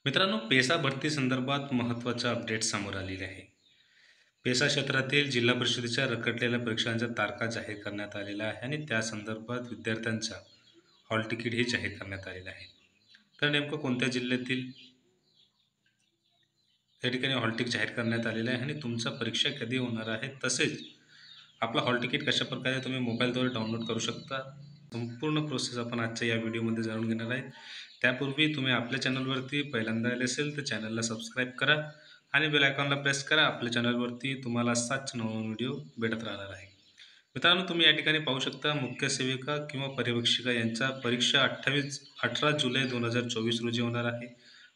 मित्रांनो, पेसा भरती संदर्भात महत्त्वाचा अपडेट समोर आलेले आहे. पेसा क्षेत्रातील जिल्हा परिषदेच्या रखडलेल्या परीक्षांच्या तारखा जाहीर करण्यात आलेल्या आहे आणि त्या संदर्भात विद्यार्थ्यांचा हॉल तिकीट हे जाहीर करण्यात आलेलं आहे. तर नेमकं कोणत्या जिल्ह्यातील या ठिकाणी हॉल तिकीट जाहीर करण्यात आलेलं आहे आणि तुमचा परीक्षा कधी होणार आहे, तसेच आपला हॉल तिकीट कशाप्रकारे तुम्ही मोबाईलद्वारे डाउनलोड करू शकता, संपूर्ण प्रोसेस आपण आजच्या या व्हिडिओमध्ये जाणून घेणार आहे. त्यापूर्वी तुम्ही आपल्या चॅनलवरती पहिल्यांदा आले असेल तर चॅनलला सबस्क्राईब करा आणि बेल आयकॉनला प्रेस करा. आपल्या चॅनलवरती तुम्हाला असाच नवीन व्हिडिओ भेटत राहणार आहे. मित्रांनो, तुम्ही या ठिकाणी पाहू शकता मुख्य सेविका किंवा पर्यवेक्षिका यांच्या परीक्षा 18 जुलै 2024 रोजी होणार आहे.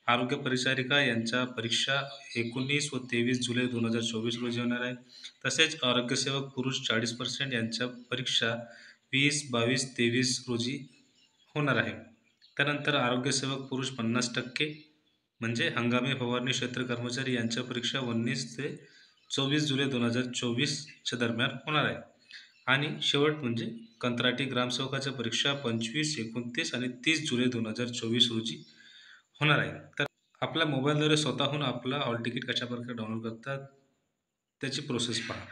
आरोग्य परिचारिका यांच्या परीक्षा 19 व 23 जुलै 2024 रोजी होणार आहे. तसेच आरोग्यसेवक पुरुष 40% यांच्या परीक्षा 20, 22, 23 रोजी होणार आहे. त्यानंतर आरोग्यसेवक पुरुष 50% म्हणजे हंगामी फवारणी क्षेत्र कर्मचारी यांच्या परीक्षा 19 ते 24 जुलै 2024च्या दरम्यान होणार आहे. आणि शेवट म्हणजे कंत्राटी ग्रामसेवकाच्या परीक्षा 25, 29 आणि 30 जुलै 2024 रोजी होणार आहे. तर आपल्या मोबाईलद्वारे स्वतःहून आपला हॉल तिकीट कशाप्रकारे डाउनलोड करतात त्याची प्रोसेस पहा.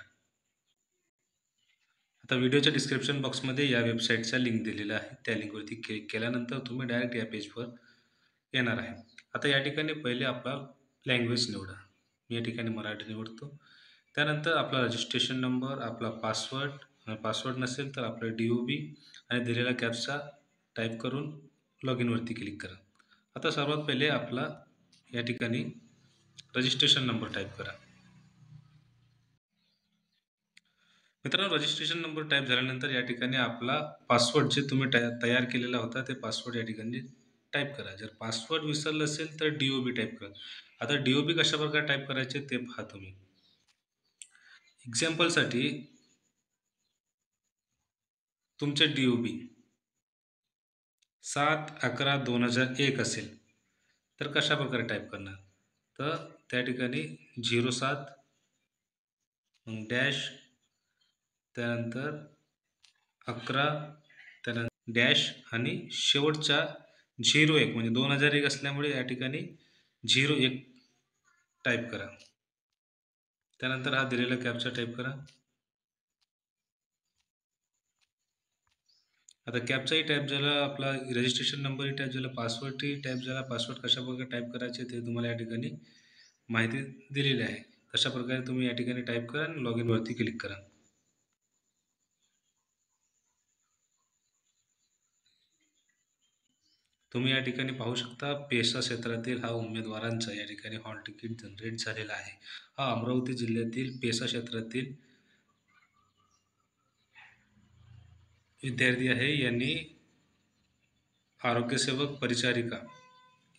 आता व्हिडिओच्या डिस्क्रिप्शन बॉक्समध्ये या वेबसाईटचा लिंक दिलेला आहे. त्या लिंकवरती क्लिक केल्यानंतर तुम्ही डायरेक्ट या पेजवर येणार आहे. आता या ठिकाणी पहिले आपला लँग्वेज निवडा. मी या ठिकाणी मराठी निवडतो. त्यानंतर आपला रजिस्ट्रेशन नंबर, आपला पासवर्ड नसेल तर आपला DOB आणि दिलेला कॅप्चा टाईप करून लॉग इनवरती क्लिक करा. आता सर्वात पहिले आपला या ठिकाणी रजिस्ट्रेशन नंबर टाईप करा. मित्रांनो, रजिस्ट्रेशन नंबर टाईप झाल्यानंतर या ठिकाणी आपला पासवर्ड जे तुम्ही तयार केलेला होता ते पासवर्ड या ठिकाणी टाईप करा. जर पासवर्ड विसरलं असेल तर DOB टाईप करा. आता DOB कशाप्रकारे टाईप करायचे ते पहा तुम्ही. एक्झाम्पलसाठी तुमचे DOB 7/11/2001 असेल तर कशाप्रकारे टाईप करणार, तर त्या ठिकाणी 07 मग डॅश त्यानंतर 11 त्यानंतर डॅश आणि शेवटचा 01 म्हणजे 2001 असल्यामुळे या ठिकाणी 01 टाईप करा. त्यानंतर हा दिलेला कॅप्चा टाईप करा. आता कॅप्चाही टाईप झाला, आपला रजिस्ट्रेशन नंबरही टाईप झाला, पासवर्डही टाईप झाला. पासवर्ड कशाप्रकारे टाईप करायचे ते तुम्हाला या ठिकाणी माहिती दिलेली आहे. तशा प्रकारे तुम्ही या ठिकाणी टाईप करा आणि लॉग इनवरती क्लिक करा. तुम्ही या ठिकाणी पाहू शकता पेसा क्षेत्रातील हा उमेदवारांचा या ठिकाणी हॉल तिकीट जनरेट झालेला आहे. हा अमरावती जिल्ह्यातील पेसा क्षेत्रातील विद्यार्थी आहे. यांनी आरोग्यसेवक परिचारिका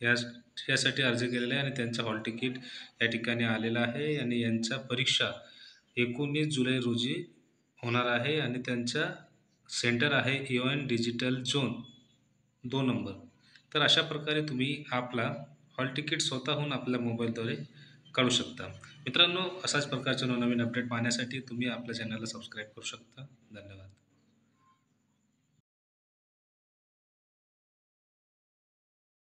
यासाठी अर्ज केलेला आहे आणि त्यांचा हॉल तिकीट या ठिकाणी आलेला आहे आणि यांच्या परीक्षा 19 जुलै रोजी होणार आहे आणि त्यांचा सेंटर आहे EON डिजिटल झोन 2 नंबर. तर अशा प्रकारे तुम्ही आपला हॉल तिकीट स्वतःहून आपल्या मोबाईलद्वारे काढू शकता. मित्रांनो, अशाच प्रकारचे नवनवीन अपडेट पाहण्यासाठी तुम्ही आपल्या चॅनलला सबस्क्राईब करू शकता. धन्यवाद.